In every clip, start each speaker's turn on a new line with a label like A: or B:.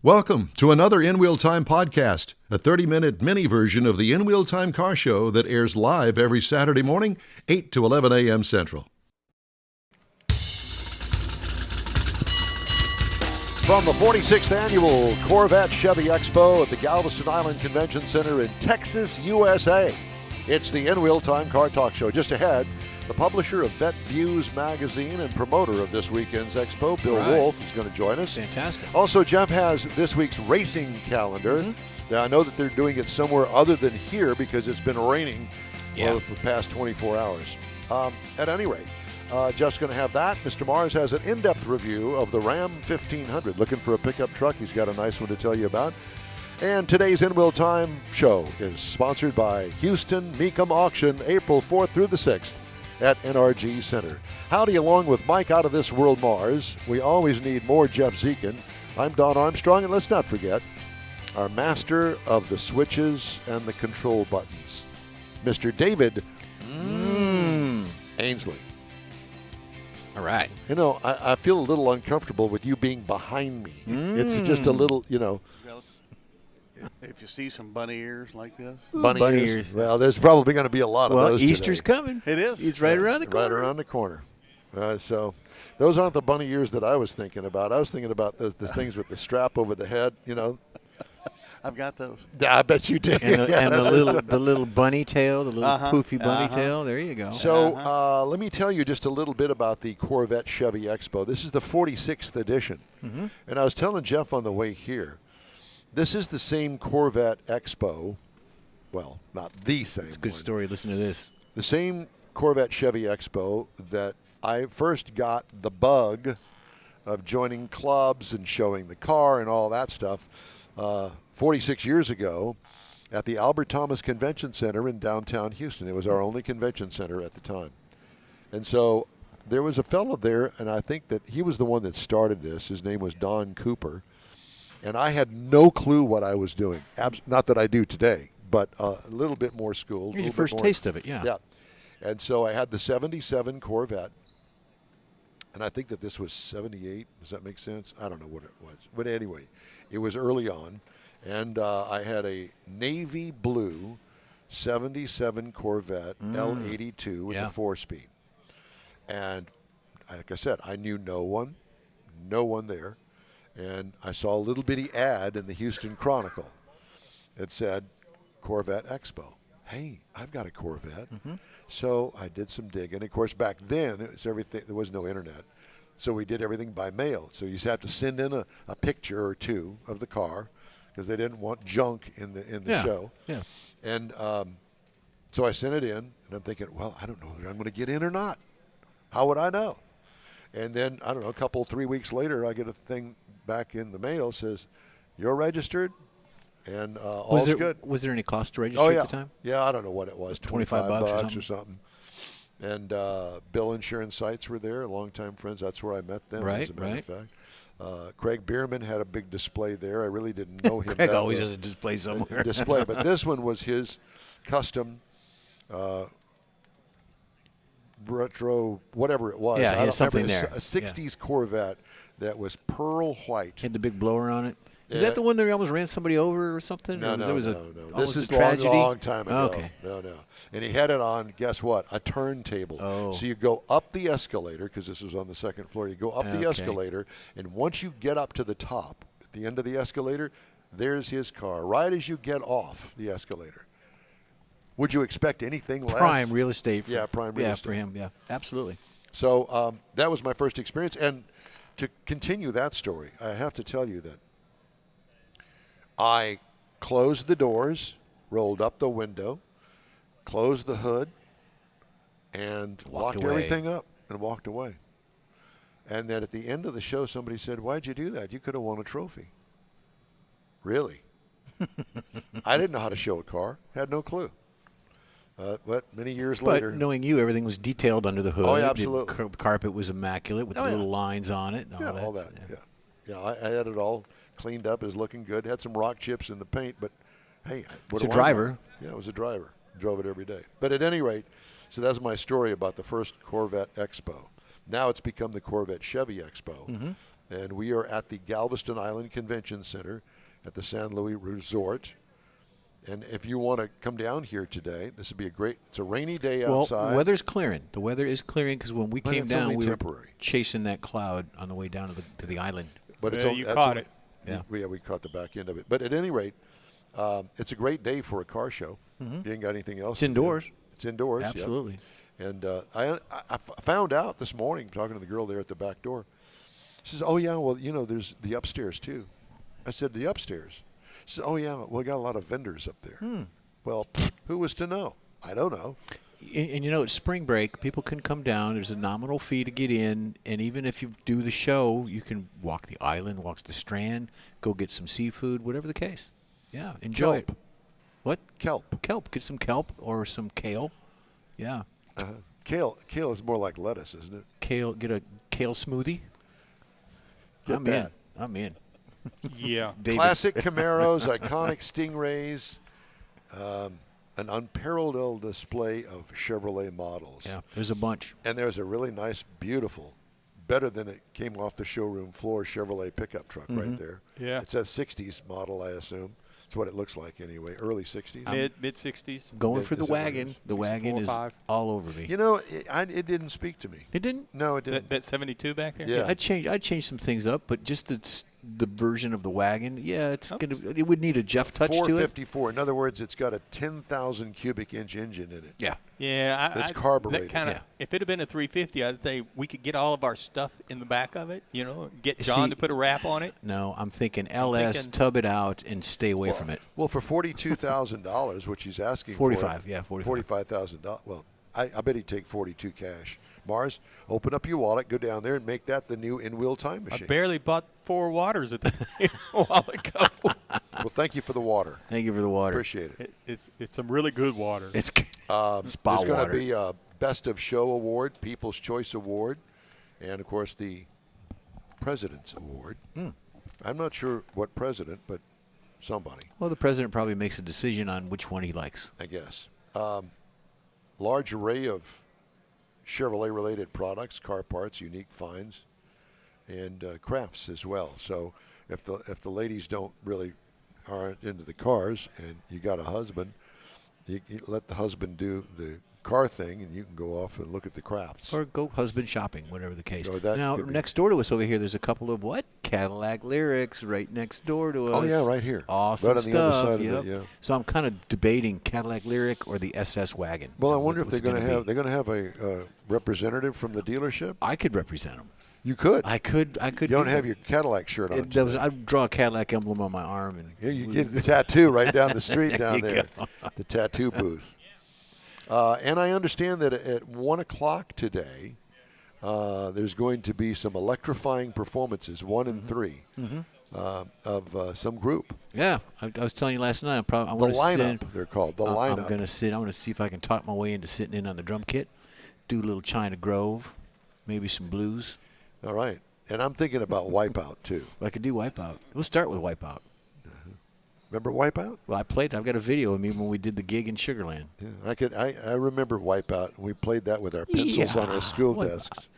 A: Welcome to another In Wheel Time podcast, a 30-minute mini version of the In Wheel Time car show that airs live every Saturday morning, 8 to 11 a.m. Central.
B: From the 46th Annual Corvette Chevy Expo at the Galveston Island Convention Center in Texas, USA, it's the In Wheel Time Car Talk Show. Just ahead, the publisher of Vette Views magazine and promoter of this weekend's expo, Bill Wolfe, is going to join us.
C: Fantastic.
B: Also, Jeff has this week's racing calendar. Now, I know that they're doing it somewhere other than here because it's been raining for the past 24 hours. At any rate, Jeff's going to have that. Mr. Mars has an in-depth review of the Ram 1500. Looking for a pickup truck? He's got a nice one to tell you about. And today's In Wheel Time show is sponsored by Houston Mecum Auction, April 4th through the 6th at NRG Center. Howdy, along with Mike Out of This World Mars. We always need more Jeff Zekin. I'm Don Armstrong, and let's not forget our master of the switches and the control buttons, Mr. David Ainsley.
C: All right.
B: You know, I feel a little uncomfortable with you being behind me. It's just a little, you know.
D: If you see some bunny ears like this.
B: Bunny ears. Well, there's probably going to be a lot of those
C: Easter's
B: today.
C: coming.
D: It is.
C: It's right around the corner.
B: Right around the corner. So those aren't the bunny ears that I was thinking about. I was thinking about the things with the strap over the head, you know.
D: I've got those.
B: Yeah, I bet you did.
C: And the little bunny tail, the little poofy bunny tail. There you go.
B: So let me tell you just a little bit about the Corvette Chevy Expo. This is the 46th edition. And I was telling Jeff on the way here, this is the same Corvette Expo. Well, not the same.
C: It's a good story. Listen to this.
B: The same Corvette Chevy Expo that I first got the bug of joining clubs and showing the car and all that stuff 46 years ago at the Albert Thomas Convention Center in downtown Houston. It was our only convention center at the time. And so there was a fellow there, and I think that he was the one that started this. His name was Don Cooper. And I had no clue what I was doing. Not that I do today, but a little bit more schooled.
C: Your first taste of it, yeah.
B: Yeah. And so I had the 77 Corvette. And I think that this was 78. Does that make sense? I don't know what it was. But anyway, it was early on. And I had a navy blue 77 Corvette L82 with a 4-speed. And like I said, I knew no one there. And I saw a little bitty ad in the Houston Chronicle that said Corvette Expo. Hey, I've got a Corvette. So I did some digging. Of course, back then it was everything. There was no internet, so we did everything by mail. So you just have to send in a picture or two of the car because they didn't want junk in the show.
C: Yeah.
B: And so I sent it in, and I'm thinking, well, I don't know whether I'm going to get in or not. How would I know? And then I don't know, 3 weeks later, I get a thing back in the mail says you're registered and all's good.
C: Was there any cost to register at the time?
B: Yeah, I don't know what it was,
C: 25 bucks
B: or something. And Bill Insurance Sites were there, longtime friends. That's where I met them, as a matter of fact. Craig Bierman had a big display there. I really didn't know him.
C: Craig always has a display somewhere.
B: But this one was his custom retro, whatever it was.
C: Yeah,
B: I don't
C: something
B: remember,
C: there.
B: A 60s Corvette that was pearl white.
C: Had the big blower on it. Is that the one that almost ran somebody over or something?
B: No. This is
C: tragedy?
B: long time ago.
C: Okay.
B: No. And he had it on, guess what, a turntable.
C: Oh.
B: So you go up the escalator, because this was on the second floor. You go up the escalator, and once you get up to the top, at the end of the escalator, there's his car, right as you get off the escalator. Would you expect anything less?
C: Prime real estate.
B: Prime real estate.
C: For him, yeah. Absolutely.
B: So that was my first experience. And to continue that story, I have to tell you that I closed the doors, rolled up the window, closed the hood, and locked everything up and walked away. And then at the end of the show, somebody said, "Why'd you do that? You could have won a trophy." Really? I didn't know how to show a car. Had no clue. But many years later.
C: But knowing you, everything was detailed under the hood.
B: Oh, yeah, absolutely.
C: The carpet was immaculate with the little lines on it. And
B: all that. Yeah, I had it all cleaned up. It was looking good. Had some rock chips in the paint, but hey.
C: It's a driver.
B: Yeah, it was a driver. Drove it every day. But at any rate, so that's my story about the first Corvette Expo. Now it's become the Corvette Chevy Expo. And we are at the Galveston Island Convention Center at the San Luis Resort. And if you want to come down here today, this would be it's a rainy day outside.
C: Well, the weather's clearing. The weather is clearing because when we came down, we
B: temporary.
C: were chasing that cloud on the way down to the island.
B: But it's
E: you caught it.
B: Yeah, we caught the back end of it. But at any rate, it's a great day for a car show. You ain't got anything else.
C: It's indoors.
B: It's indoors.
C: Absolutely.
B: Yep. And I found out this morning, talking to the girl there at the back door, she says, "Oh, yeah, well, there's the upstairs, too." I said, "The upstairs?" She said, "Oh, yeah, well, we got a lot of vendors up there." Well, who was to know? I don't know.
C: And it's spring break. People can come down. There's a nominal fee to get in. And even if you do the show, you can walk the island, walk the Strand, go get some seafood, whatever the case. Yeah, enjoy it. What?
B: Kelp.
C: Kelp. Get some kelp or some kale. Yeah.
B: Kale is more like lettuce, isn't it?
C: Kale. Get a kale smoothie.
B: Get that.
C: I'm in.
E: Yeah.
C: David.
B: Classic Camaros, iconic Stingrays, an unparalleled display of Chevrolet models.
C: Yeah, there's a bunch.
B: And there's a really nice, beautiful, better than it came off the showroom floor Chevrolet pickup truck right there.
E: Yeah.
B: It's a 60s model, I assume. That's what it looks like anyway, early 60s.
E: Mid 60s.
C: Going for the
B: Is that what it
C: wagon.
B: is?
C: The wagon is
E: 64, 5.
C: all over me.
B: It didn't speak to me.
C: It didn't?
B: No, it didn't.
E: That 72 back there?
B: Yeah.
C: I'd change some things up, but just the version of the wagon, it would need a Jeff touch to it.
B: 454. In other words, it's got a 10,000 cubic inch engine in it.
C: Yeah.
E: Yeah,
B: That's carbureted.
E: That if it had been a 350, I'd say we could get all of our stuff in the back of it. Get John to put a wrap on it.
C: No, I'm thinking LS, tub it out, and stay away from it.
B: Well, for $42,000, which he's asking
C: 45,
B: for.
C: yeah, 45.
B: $45,000. Well, I bet he'd take 42 cash. Mars, open up your wallet, go down there, and make that the new in-wheel time machine.
E: I barely bought 4 waters a while ago.
B: Well, thank you for the water.
C: Thank you for the water.
B: Appreciate it.
E: It's some really good water.
C: It's
B: There's
C: spa
B: going to
C: water.
B: be a Best of Show Award, People's Choice Award, and, of course, the President's Award. I'm not sure what president, but somebody,
C: Well, the president probably makes a decision on which one he likes.
B: I guess. Large array of Chevrolet-related products, car parts, unique finds, and crafts as well. So if the ladies aren't into the cars and you got a husband, you let the husband do the car thing, and you can go off and look at the crafts.
C: Or go husband shopping, whatever the case.
B: Oh, that
C: now,
B: could be.
C: next door to us over here, there's a couple of Cadillac Lyrics right next door to us.
B: Oh, yeah, right here.
C: Awesome
B: Right on
C: stuff.
B: the other side of
C: yep.
B: it, yeah.
C: So I'm kind of debating Cadillac Lyric or the SS wagon.
B: Well, I wonder if
C: What's
B: they're
C: gonna
B: going to
C: be.
B: have a representative from the dealership.
C: I could represent them.
B: You could.
C: I could.
B: You don't have your Cadillac shirt on.
C: I'd draw a Cadillac emblem on my arm, and
B: Yeah, you get the tattoo right down the street down
C: There you
B: there,
C: go.
B: the tattoo booth. And I understand that at 1 o'clock today, there's going to be some electrifying performances, 1 and 3, of some group.
C: yeah, I was telling you last night. I'm
B: The
C: going to
B: lineup,
C: sit.
B: they're called. The
C: I'm
B: lineup.
C: going to sit. I'm going to see if I can talk my way into sitting in on the drum kit, do a little China Grove, maybe some blues.
B: All right. And I'm thinking about Wipeout, too.
C: I could do Wipeout. We'll start with Wipeout.
B: Remember Wipeout?
C: Well, I played. I've got a video of me when we did the gig in Sugarland.
B: Yeah, I remember Wipeout. We played that with our pencils on our school
C: Wipeout.
B: desks.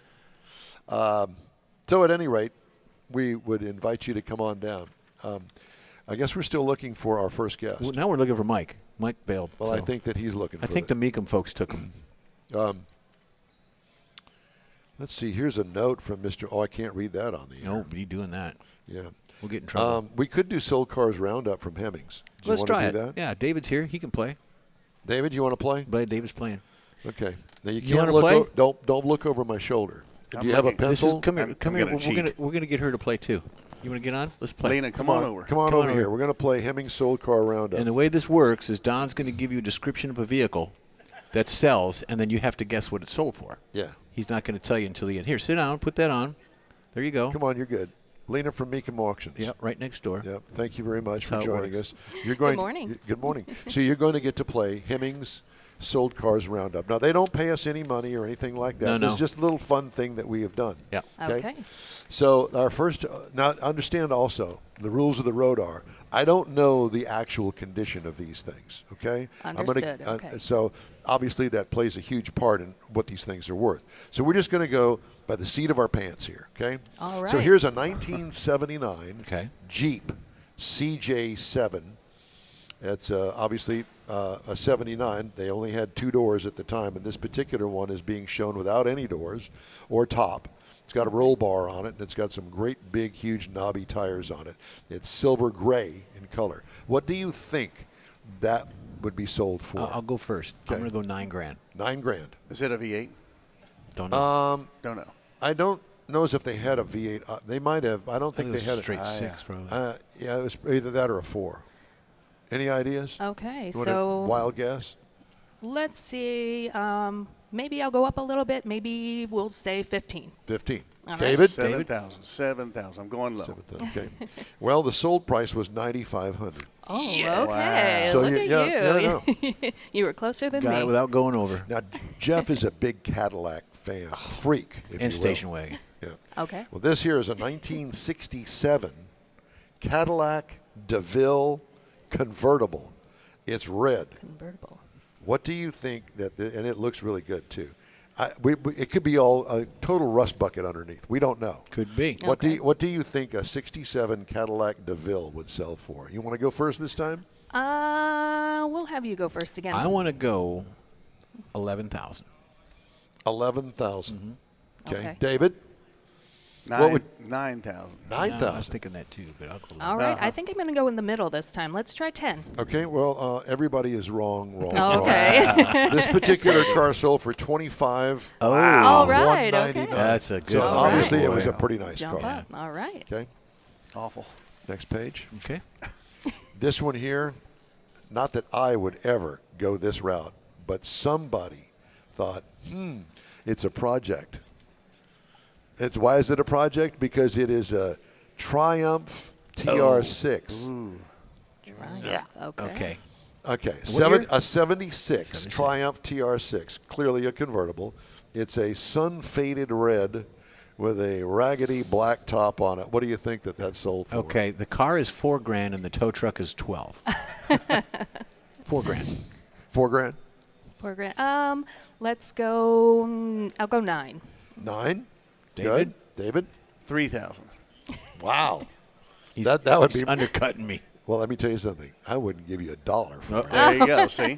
B: So at any rate, we would invite you to come on down. I guess we're still looking for our first guest.
C: Well, now we're looking for Mike. Mike bailed.
B: Well,
C: so
B: I think that he's looking for
C: I think the Meekum folks took him.
B: Let's see. Here's a note from Mr. Oh, I can't read that on the air.
C: No, but you doing that.
B: Yeah.
C: We'll get in trouble.
B: We could do Soul Cars Roundup from Hemmings. Do
C: Let's
B: you
C: try
B: want
C: it.
B: to do that?
C: Yeah, David's here. He can play.
B: David, you want to play?
C: But David's playing.
B: Okay. Now you
C: You
B: can't
C: wanna
B: look.
C: play?
B: Don't look over my shoulder.
D: I'm
B: Do you have a
D: looking.
B: pencil?
C: Come here.
D: I'm
C: Come here.
D: gonna cheat.
C: We're gonna get her to play too. You want to get on? Let's play.
D: Lena, come on over.
B: Come on
C: Come
B: over
C: on
B: here.
C: over.
B: We're going to play Hemmings Soul Car Roundup.
C: And the way this works is Don's going to give you a description of a vehicle that sells, and then you have to guess what it's sold for.
B: Yeah.
C: He's not going to tell you until the end. Here, sit down. Put that on. There you go.
B: Come on, you're good. Lena from Meekum Auctions.
C: Yep, right next door.
B: Yep. Thank you very much
C: That's
B: for
C: how it
B: joining
C: works.
B: us. You're going.
F: Good morning.
B: Good morning. So you're going to get to play Hemmings Sold Cars Roundup. Now, they don't pay us any money or anything like that.
C: No.
B: It's just a little fun thing that we have done.
C: Yeah.
F: Okay.
B: So our first, now understand also, the rules of the road are, I don't know the actual condition of these things, okay?
F: Understood, okay.
B: So obviously that plays a huge part in what these things are worth. So we're just going to go by the seat of our pants here, okay?
F: All right.
B: So here's a 1979
C: Okay.
B: Jeep CJ7. That's obviously a 79. They only had 2 doors at the time, and this particular one is being shown without any doors or top. It's got a roll bar on it, and it's got some great big, huge, knobby tires on it. It's silver gray in color. What do you think that would be sold for?
C: I'll go first.
B: Okay.
C: I'm going to go $9,000.
B: $9,000.
D: Is it a V8?
C: Don't know.
D: Don't know.
B: I don't know as if they had a V8. They might have. I don't think
C: it
B: they
C: was
B: had
C: straight
B: a
C: six, probably.
B: yeah, it was either that or a 4. Any ideas?
F: Okay,
B: You want a
F: so
B: wild guess?
F: let's see. Maybe I'll go up a little bit. Maybe we'll say 15.
B: 15.
F: All right.
B: David?
D: 7,000. 7,000. I'm going low.
B: Okay. Well, the sold price was $9,500.
F: Oh, okay.
D: Wow.
B: So
F: Look
B: you-
F: at
B: yeah,
F: you. You were closer than
C: Got
F: me.
C: it without going over.
B: Now, Jeff is a big Cadillac fan, freak, if you
C: And
B: will.
C: station wagon.
B: Yeah.
F: Okay.
B: Well, this here is a 1967 Cadillac DeVille convertible. It's red.
F: Convertible.
B: What do you think that? And it looks really good too. It could be all a total rust bucket underneath. We don't know.
C: Could be.
B: What
F: Okay.
B: What do you think a '67 Cadillac DeVille would sell for? You want to go first this time?
F: We'll have you go first again.
C: I want to go 11,000.
B: 11,000. Okay.
F: Okay.
B: David.
D: 9,000.
C: I was
B: 9,000.
C: thinking that too, but I'll go.
F: All right. I think I'm going to go in the middle this time. Let's try 10.
B: Okay. Well, everybody is wrong.
F: Okay.
B: This particular car sold for 25.
C: Oh.
F: All right.
B: $199.
F: Okay.
C: That's a good
B: So
C: one.
B: obviously it
C: Boy.
B: was a pretty nice
F: Jump
B: car.
F: up. All right.
B: Okay.
D: Awful.
B: Next page.
C: Okay.
B: This one here, not that I would ever go this route, but somebody thought, it's a project. Why is it a project? Because it is a Triumph TR6.
F: Right. Okay.
C: Okay.
B: Okay,
C: year?
B: a 76 Triumph TR6, clearly a convertible. It's a sun-faded red with a raggedy black top on it. What do you think that sold for?
C: Okay. The car is $4,000 and the tow truck is 12. $4,000.
B: $4,000?
F: $4,000. Let's go. I'll go 9.
B: 9?
C: David?
B: Good. David?
D: 3,000.
B: Wow.
C: He's,
B: That would
C: he's
B: be
C: undercutting me.
B: Well, let me tell you something. I wouldn't give you $1 for it.
D: There you go. See?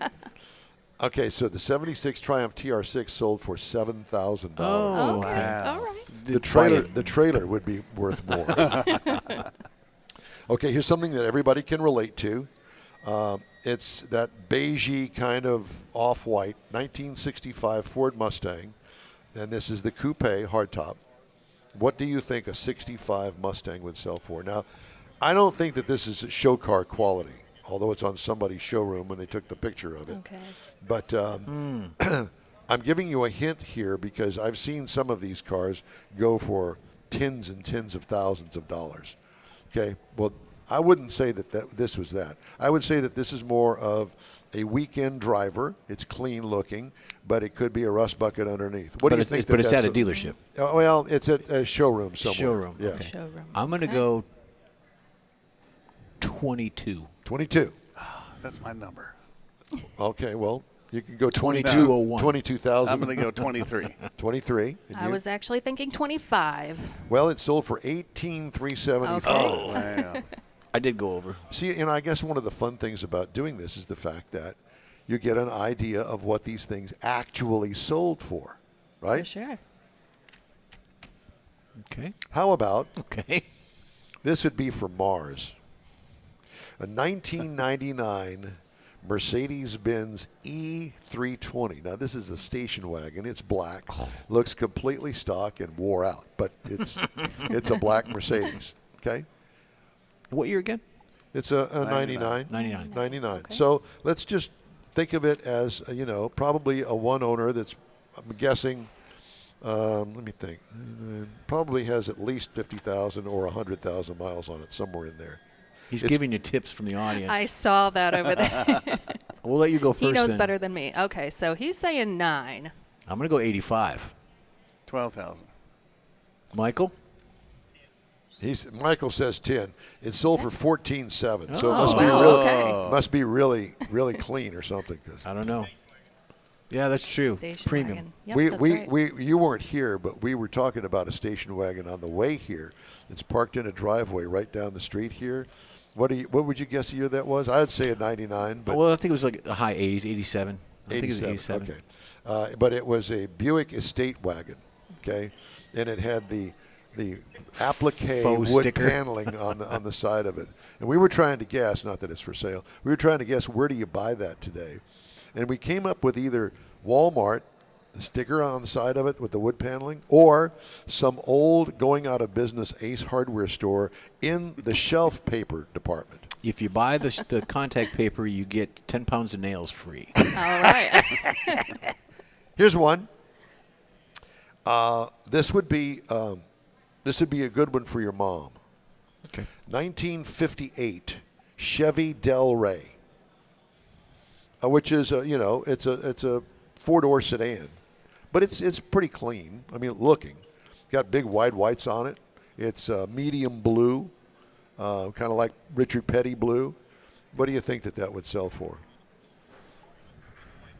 B: Okay, so the 76 Triumph TR6 sold for $7,000.
C: Oh.
F: Okay.
D: Wow.
F: All right.
B: The trailer would be worth more. Okay, here's something that everybody can relate to. It's that beigey kind of off-white 1965 Ford Mustang, and this is the coupe hardtop. What do you think a 65 Mustang would sell for? Now, I don't think that this is show car quality, although it's on somebody's showroom when they took the picture of it.
F: Okay.
B: But I'm giving you a hint here because I've seen some of these cars go for tens and tens of thousands of dollars. Okay, well, I wouldn't say that this was that. I would say that this is more of a weekend driver. It's clean looking, but it could be a rust bucket underneath. What do you think?
C: But it's at
B: that's
C: a dealership.
B: Well, it's at a showroom somewhere.
C: Showroom.
B: Yeah.
C: Okay.
F: Showroom.
C: I'm going to go 22.
B: 22.
D: That's my number.
B: Okay, well, you can go
C: 2201.
B: 22,000.
D: I'm going to go 23.
B: 23. And
F: I
B: you?
F: was actually thinking 25.
B: Well, it sold for $18,375.
F: Okay.
D: Wow.
C: I did go over.
B: See, and I guess one of the fun things about doing this is the fact that you get an idea of what these things actually sold for, right?
F: For sure.
C: Okay.
B: How about
C: Okay.
B: this would be for Mars? A 1999 Mercedes-Benz E320. Now, this is a station wagon. It's black. Looks completely stock and wore out, but it's a black Mercedes, okay?
C: What year again?
B: It's a 99.
C: 99.
B: 99.
F: Okay.
B: So let's just think of it as, probably a one owner that's, I'm guessing, let me think, probably has at least 50,000 or 100,000 miles on it, somewhere in there.
C: He's
B: It's-
C: giving you tips from the audience.
F: I saw that over there.
C: We'll let you go first.
F: He knows
C: then.
F: better than me. Okay, so he's saying 9.
C: I'm going to go 85.
D: 12,000.
C: Michael?
B: Michael says 10. It sold for 14.7, so it
F: wow,
B: must be really clean or something. 'Cause
C: I don't know. Yeah, that's true.
F: Station
C: Premium.
F: wagon. Yep, that's right.
B: you weren't here, but we were talking about a station wagon on the way here. It's parked in a driveway right down the street here. What would you guess the year that was? I'd say a 99. But
C: Well, I think it was like the high 80s, 87. I think it was
B: 87.
C: 87.
B: Okay, but it was a Buick estate wagon. Okay, and it had the applique
C: Faux
B: wood
C: sticker.
B: paneling on the side of it. And we were trying to guess, not that it's for sale. We were trying to guess, where do you buy that today? And we came up with either Walmart, the sticker on the side of it with the wood paneling, or some old going out of business Ace Hardware store in the shelf paper department.
C: If you buy the contact paper, you get 10 pounds of nails free.
F: All right.
B: Here's one. This would be a good one for your mom.
C: Okay.
B: 1958 Chevy Del Rey, which is it's a 4-door sedan, but it's pretty clean. I mean, looking, got big wide whites on it. It's medium blue, kind of like Richard Petty blue. What do you think that would sell for?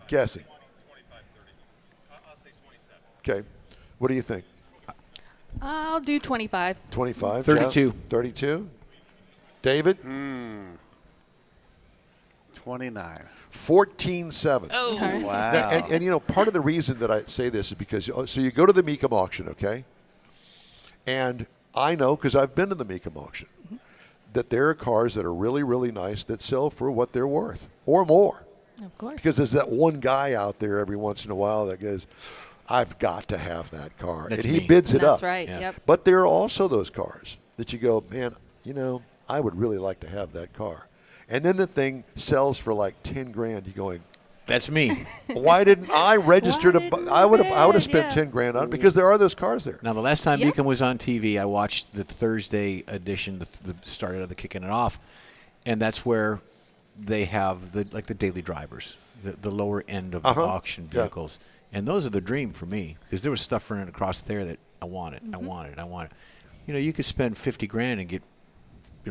B: Guessing.
G: 25, 30. I'll say 27.
B: Okay. What do you think?
F: I'll do 25.
B: 25?
C: 32.
B: 32? David?
D: 29.
B: 14.7.
F: Okay.
D: Wow.
B: And part of the reason that I say this is because, so you go to the Mecum auction, okay? And I know, because I've been to the Mecum auction, that there are cars that are really, really nice that sell for what they're worth or more.
F: Of course.
B: Because there's that one guy out there every once in a while that goes, I've got to have that car.
C: That's
B: and he
C: me.
B: bids it up.
F: That's right.
C: Yeah.
F: Yep.
B: But there are also those cars that you go, man, I would really like to have that car. And then the thing sells for like 10 grand. You're going,
C: That's me.
B: why didn't I register
F: Why
B: to?
F: didn't
B: I would have
F: bid?
B: spent
F: Yeah.
B: 10 grand on it because there are those cars there.
C: Now, the last time
F: Yep.
C: Mecum was on TV, I watched the Thursday edition, the start of the Kicking It Off, and that's where they have the daily drivers, the lower end of the auction
B: Yeah.
C: vehicles. And those are the dream for me because there was stuff running across there that I wanted. I wanted. You could spend 50 grand and get,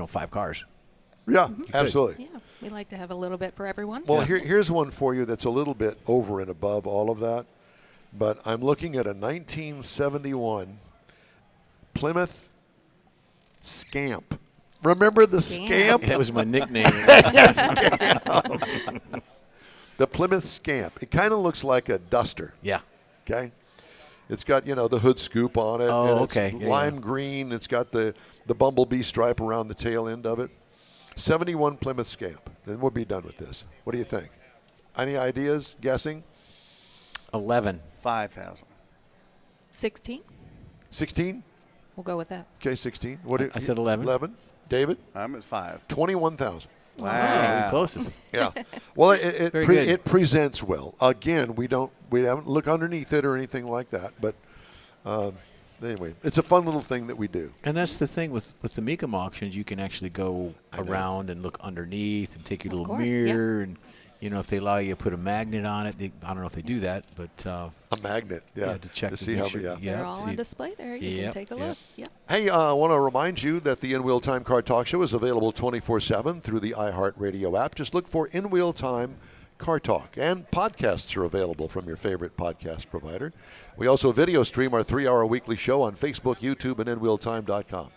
C: 5 cars.
B: Yeah, absolutely.
F: Yeah. We like to have a little bit for everyone.
B: Well, here's one for you that's a little bit over and above all of that. But I'm looking at a 1971 Plymouth Scamp. Remember the Scamp?
C: That was my nickname.
B: The Plymouth Scamp. It kind of looks like a Duster.
C: Yeah.
B: Okay. It's got, the hood scoop on it.
C: Oh,
B: and it's
C: okay. Yeah,
B: lime
C: yeah.
B: green. It's got the bumblebee stripe around the tail end of it. 71 Plymouth Scamp. Then we'll be done with this. What do you think? Any ideas? Guessing?
C: 11.
D: 5,000.
F: 16.
B: 16?
F: We'll go with that.
B: Okay, 16.
C: I said 11.
B: 11. David?
D: I'm at 5.
B: 21,000.
C: Oh,
D: Wow.
C: the closest.
B: Yeah. Well, it
C: Very good.
B: it presents well. Again, we haven't looked underneath it or anything like that, but anyway, it's a fun little thing that we do.
C: And that's the thing with the Mecum auctions, you can actually go around and look underneath and take your little
F: course, yeah.
C: mirror and if they allow you to put a magnet on it, I don't know if they do that, but
B: A magnet, yeah,
C: to check
B: see
C: make
B: how.
C: sure-
B: Yeah.
F: They're
C: Yeah,
F: all
C: see-
F: on display there. You
C: Yep,
F: can take a
C: yep.
F: look. Yep.
B: Hey, I want to remind you that the In Wheel Time Car Talk Show is available 24/7 through the iHeartRadio app. Just look for In Wheel Time Car Talk. And podcasts are available from your favorite podcast provider. We also video stream our 3-hour weekly show on Facebook, YouTube, and InWheelTime.com.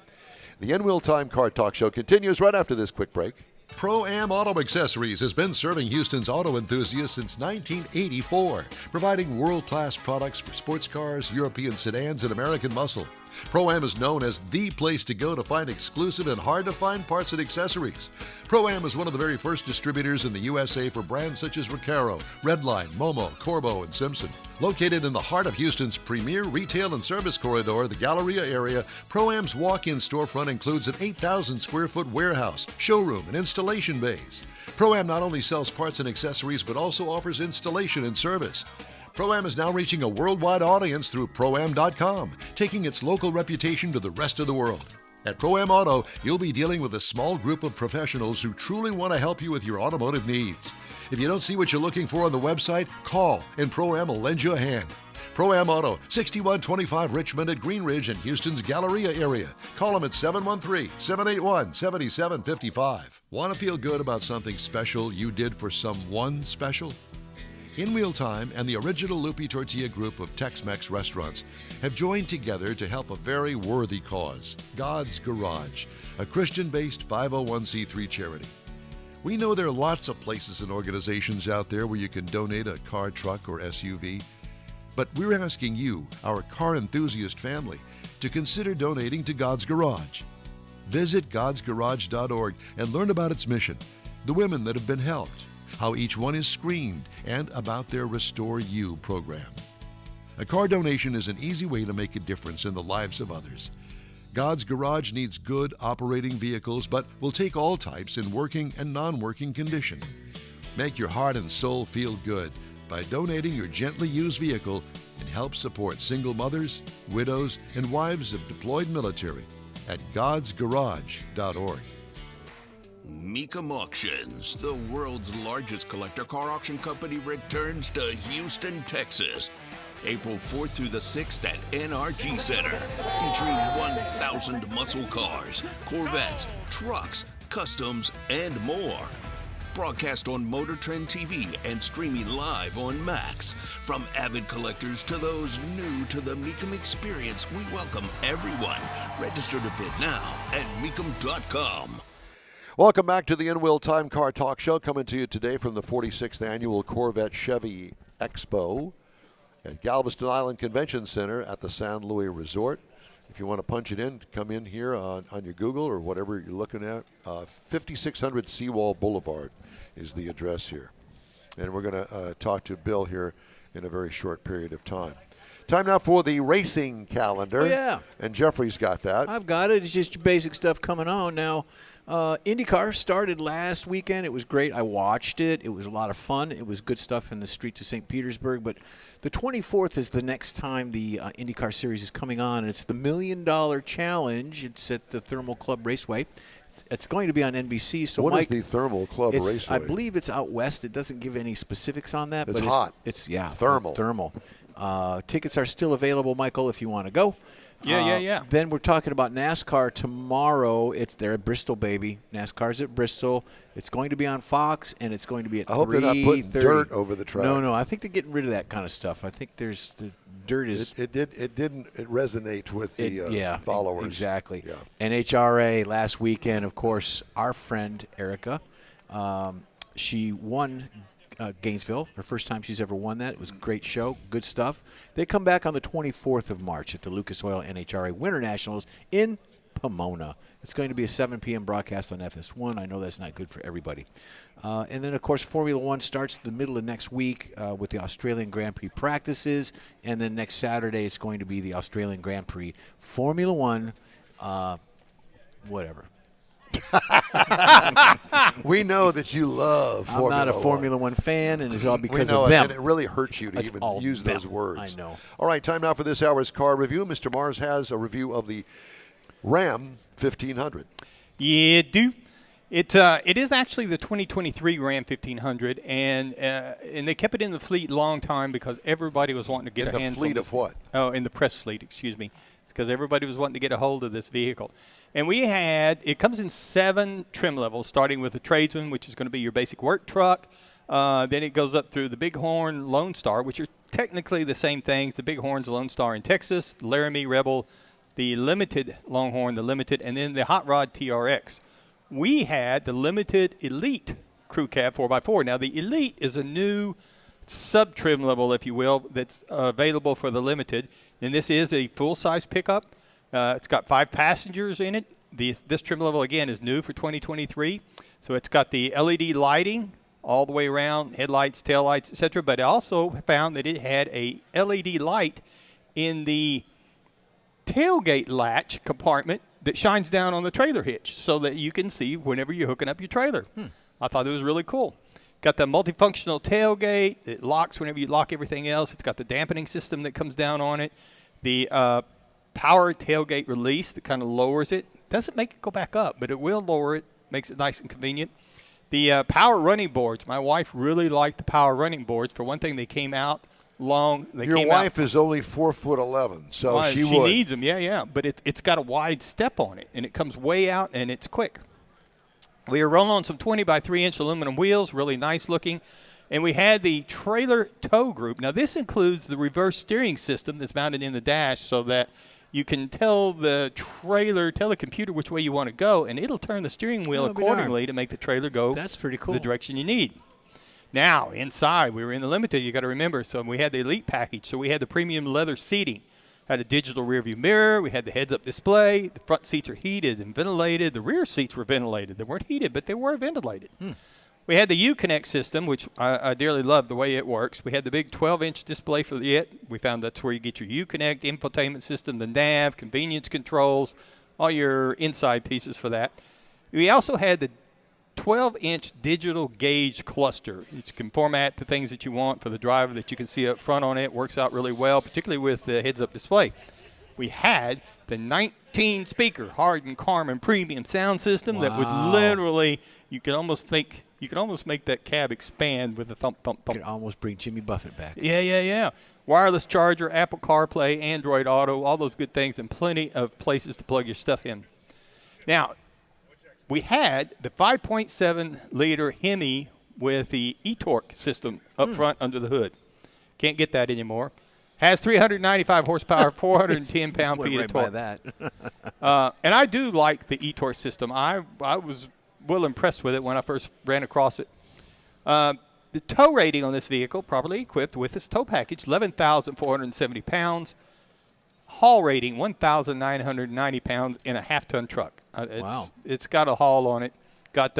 B: The In Wheel Time Car Talk Show continues right after this quick break.
A: Pro-Am Auto Accessories has been serving Houston's auto enthusiasts since 1984, providing world-class products for sports cars, European sedans, and American muscle. Pro-Am is known as the place to go to find exclusive and hard-to-find parts and accessories. Pro-Am is one of the very first distributors in the USA for brands such as Recaro, Redline, Momo, Corbo, and Simpson. Located in the heart of Houston's premier retail and service corridor, the Galleria area, Pro-Am's walk-in storefront includes an 8,000-square-foot warehouse, showroom, and installation bays. Pro-Am not only sells parts and accessories, but also offers installation and service. Pro-Am is now reaching a worldwide audience through Pro-Am.com, taking its local reputation to the rest of the world. At Pro-Am Auto, you'll be dealing with a small group of professionals who truly want to help you with your automotive needs. If you don't see what you're looking for on the website, call and Pro-Am will lend you a hand. Pro-Am Auto, 6125 Richmond at Green Ridge in Houston's Galleria area. Call them at 713-781-7755. Want to feel good about something special you did for someone special? In Wheel Time and the original Lupi Tortilla group of Tex-Mex restaurants have joined together to help a very worthy cause, God's Garage, a Christian-based 501c3 charity. We know there are lots of places and organizations out there where you can donate a car, truck, or SUV, but we're asking you, our car enthusiast family, to consider donating to God's Garage. Visit godsgarage.org and learn about its mission, the women that have been helped, how each one is screened, and about their Restore You program. A car donation is an easy way to make a difference in the lives of others. God's Garage needs good operating vehicles, but will take all types in working and non-working condition. Make your heart and soul feel good by donating your gently used vehicle and help support single mothers, widows, and wives of deployed military at godsgarage.org.
H: Mecum Auctions, the world's largest collector car auction company, returns to Houston, Texas. April 4th through the 6th at NRG Center, featuring 1,000 muscle cars, Corvettes, trucks, customs, and more. Broadcast on Motor Trend TV and streaming live on Max. From avid collectors to those new to the Mecum experience, we welcome everyone. Register to bid now at mecum.com.
B: Welcome back to the In Wheel Time Car Talk Show, coming to you today from the 46th Annual Corvette Chevy Expo at Galveston Island Convention Center at the San Luis Resort. If you want to punch it in, come in here on your Google or whatever you're looking at. 5600 Seawall Boulevard is the address here. And we're going to talk to Bill here in a very short period of time. Time now for the racing calendar.
C: Oh, yeah.
B: And Jeffrey's got that.
C: I've got it. It's just your basic stuff coming on now. IndyCar started last weekend. It was great. I watched it. It was a lot of fun. It was good stuff in the streets of St. Petersburg. But the 24th is the next time the IndyCar Series is coming on. And it's the $1 Million Challenge. It's at the Thermal Club Raceway. It's going to be on NBC. So
B: what
C: Mike,
B: is the Thermal Club Raceway?
C: I believe it's out west. It doesn't give any specifics on that.
B: It's
C: but
B: hot.
C: It's
B: Thermal.
C: Thermal. Tickets are still available, Michael, if you want to go.
E: Yeah.
C: Then we're talking about NASCAR tomorrow. They're at Bristol, baby. NASCAR's at Bristol. It's going to be on Fox, and it's going to be at 3:30.
B: I hope they're not putting dirt over the track.
C: No. I think they're getting rid of that kind of stuff. I think the dirt is.
B: It didn't resonate with the followers.
C: Exactly.
B: Yeah.
C: NHRA last weekend, of course, our friend Erica, she won Gainesville, her first time she's ever won that. It was a great show, good stuff. They come back on the 24th of March at the Lucas Oil NHRA Winter Nationals in Pomona. It's going to be a 7 p.m. broadcast on FS1. I know that's not good for everybody. And then, of course, Formula One starts the middle of next week with the Australian Grand Prix practices. And then next Saturday, it's going to be the Australian Grand Prix. Formula One, whatever.
B: We know that you love Formula One.
C: I'm not a Formula One fan, and it's all because
B: of
C: them.
B: And it really hurts you to even use those words.
C: I know.
B: All right, time now for this hour's car review. Mr. Mars has a review of the Ram 1500.
E: Yeah, do. It is actually the 2023 Ram 1500, and they kept it in the fleet a long time because everybody was wanting to get a hands on
B: the fleet of what?
E: Oh, in the press fleet, excuse me. It's because everybody was wanting to get a hold of this vehicle. And it comes in 7 trim levels, starting with the Tradesman, which is going to be your basic work truck. Then it goes up through the Bighorn Lone Star, which are technically the same things. The Bighorn's the Lone Star in Texas, Laramie Rebel, the Limited Longhorn, the Limited, and then the Hot Rod TRX. We had the Limited Elite Crew Cab 4x4. Now, the Elite is a new sub-trim level, if you will, that's available for the Limited. And this is a full-size pickup. It's got 5 passengers in it. This trim level, again, is new for 2023. So it's got the LED lighting all the way around, headlights, taillights, etc. But I also found that it had a LED light in the tailgate latch compartment that shines down on the trailer hitch so that you can see whenever you're hooking up your trailer. I thought it was really cool. Got the multifunctional tailgate. It locks whenever you lock everything else. It's got the dampening system that comes down on it. The power tailgate release that kind of lowers it. Doesn't make it go back up, but it will lower it, makes it nice and convenient. The power running boards, my wife really liked the power running boards. For one thing, they came out long.
B: Your wife is only 4'11", so
E: well,
B: she would.
E: needs them, yeah. But it's got a wide step on it, and it comes way out, and it's quick. We were rolling on some 20 by 3-inch aluminum wheels, really nice looking. And we had the trailer tow group. Now, this includes the reverse steering system that's mounted in the dash so that you can tell the computer which way you want to go, and it'll turn the steering wheel accordingly to make the trailer go
C: That's pretty cool.
E: the direction you need. Now, inside, we were in the Limited, you got to remember, so we had the Elite package. So we had the premium leather seating, had a digital rearview mirror, we had the heads-up display, the front seats are heated and ventilated, the rear seats were ventilated. They weren't heated, but they were ventilated. We had the U-Connect system, which I dearly love the way it works. We had the big 12-inch display for it. We found that's where you get your U-Connect infotainment system, the nav, convenience controls, all your inside pieces for that. We also had the 12-inch digital gauge cluster. You can format the things that you want for the driver that you can see up front on it. Works out really well, particularly with the heads-up display. We had the 19-speaker Hardin Carmen premium sound system that would literally, you can almost make that cab expand with a thump, thump, thump.
C: Could almost bring Jimmy Buffett back.
E: Yeah. Wireless charger, Apple CarPlay, Android Auto, all those good things, and plenty of places to plug your stuff in. Now, we had the 5.7-liter Hemi with the e-torque system up front under the hood. Can't get that anymore. Has 395 horsepower, 410 pound-feet of torque.
C: That.
E: And I do like the e-torque system. I was well impressed with it when I first ran across it. The tow rating on this vehicle, properly equipped with its tow package, 11,470 pounds. Haul rating, 1,990 pounds in a half-ton truck. It's got a haul on it. Got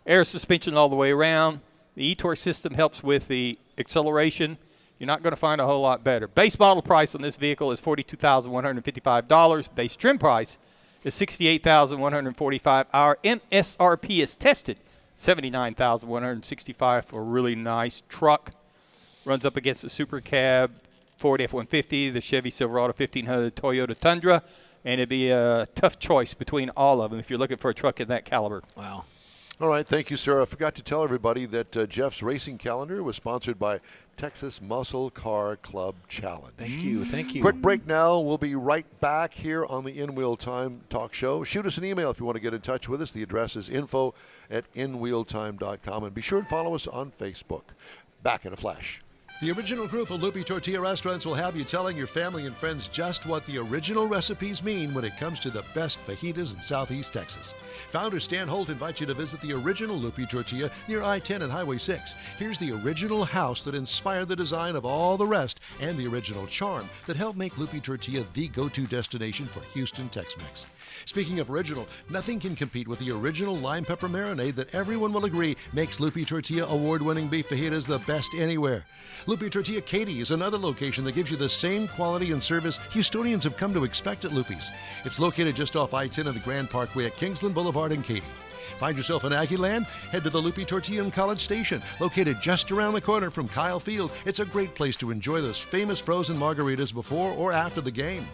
E: air suspension all the way around. The e-torque system helps with the acceleration. You're not going to find a whole lot better. Base model price on this vehicle is $42,155. Base trim price is $68,145. Our MSRP is tested $79,165 for a really nice truck. Runs up against the Super Cab, Ford F-150, the Chevy Silverado 1500, Toyota Tundra, and it'd be a tough choice between all of them if you're looking for a truck in that caliber.
C: Wow.
B: All right, thank you, sir. I forgot to tell everybody that Jeff's racing calendar was sponsored by Texas Muscle Car Club Challenge.
C: Thank you.
B: Quick break now. We'll be right back here on the In Wheel Time Talk Show. Shoot us an email if you want to get in touch with us. The address is info@inwheeltime.com. And be sure and follow us on Facebook. Back in a flash.
A: The original group of Loopy Tortilla restaurants will have you telling your family and friends just what the original recipes mean when it comes to the best fajitas in Southeast Texas. Founder Stan Holt invites you to visit the original Loopy Tortilla near I-10 and Highway 6. Here's the original house that inspired the design of all the rest and the original charm that helped make Loopy Tortilla the go-to destination for Houston Tex-Mex. Speaking of original, nothing can compete with the original lime pepper marinade that everyone will agree makes Loopy Tortilla award-winning beef fajitas the best anywhere. Loopy Tortilla Katy is another location that gives you the same quality and service Houstonians have come to expect at Loopy's. It's located just off I-10 and the Grand Parkway at Kingsland Boulevard in Katy. Find yourself in Aggie Land? Head to the Loopy Tortilla in College Station, located just around the corner from Kyle Field. It's a great place to enjoy those famous frozen margaritas before or after the game.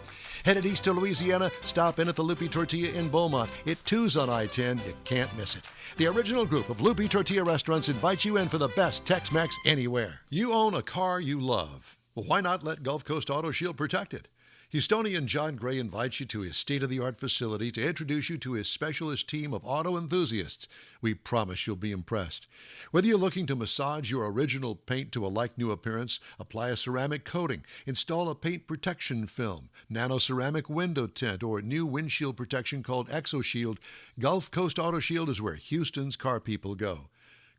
A: Headed east to Louisiana, stop in at the Loopy Tortilla in Beaumont. It too's on I-10. You can't miss it. The original group of Loopy Tortilla restaurants invites you in for the best Tex-Mex anywhere. You own a car you love. Well, why not let Gulf Coast Auto Shield protect it? Houstonian John Gray invites you to his state-of-the-art facility to introduce you to his specialist team of auto enthusiasts. We promise you'll be impressed. Whether you're looking to massage your original paint to a like-new appearance, apply a ceramic coating, install a paint protection film, nano-ceramic window tint, or new windshield protection called ExoShield, Gulf Coast Auto Shield is where Houston's car people go.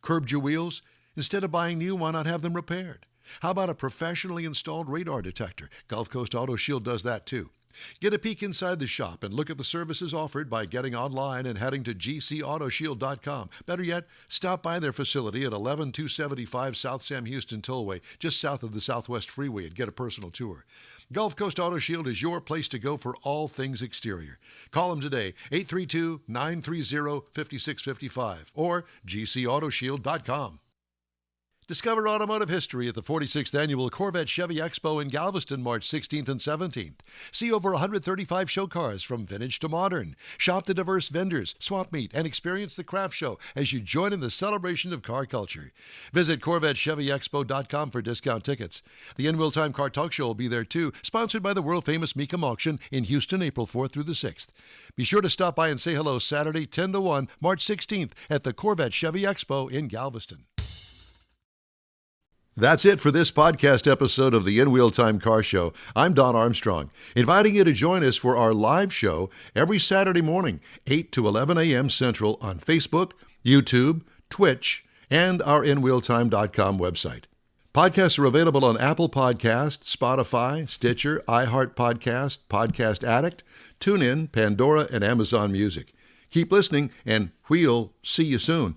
A: Curbed your wheels? Instead of buying new, why not have them repaired? How about a professionally installed radar detector? Gulf Coast Auto Shield does that too. Get a peek inside the shop and look at the services offered by getting online and heading to gcautoshield.com. Better yet, stop by their facility at 11275 South Sam Houston Tollway, just south of the Southwest Freeway, and get a personal tour. Gulf Coast Auto Shield is your place to go for all things exterior. Call them today, 832-930-5655 or gcautoshield.com. Discover automotive history at the 46th Annual Corvette Chevy Expo in Galveston, March 16th and 17th. See over 135 show cars from vintage to modern. Shop the diverse vendors, swap meet, and experience the craft show as you join in the celebration of car culture. Visit CorvetteChevyExpo.com for discount tickets. The In Wheel Time Car Talk Show will be there too, sponsored by the world-famous Mecum Auction in Houston, April 4th through the 6th. Be sure to stop by and say hello Saturday, 10 to 1, March 16th at the Corvette Chevy Expo in Galveston. That's it for this podcast episode of the In Wheel Time Car Show. I'm Don Armstrong, inviting you to join us for our live show every Saturday morning, 8 to 11 a.m. Central on Facebook, YouTube, Twitch, and our InWheelTime.com website. Podcasts are available on Apple Podcast, Spotify, Stitcher, iHeart Podcast, Podcast Addict, TuneIn, Pandora, and Amazon Music. Keep listening, and we'll see you soon.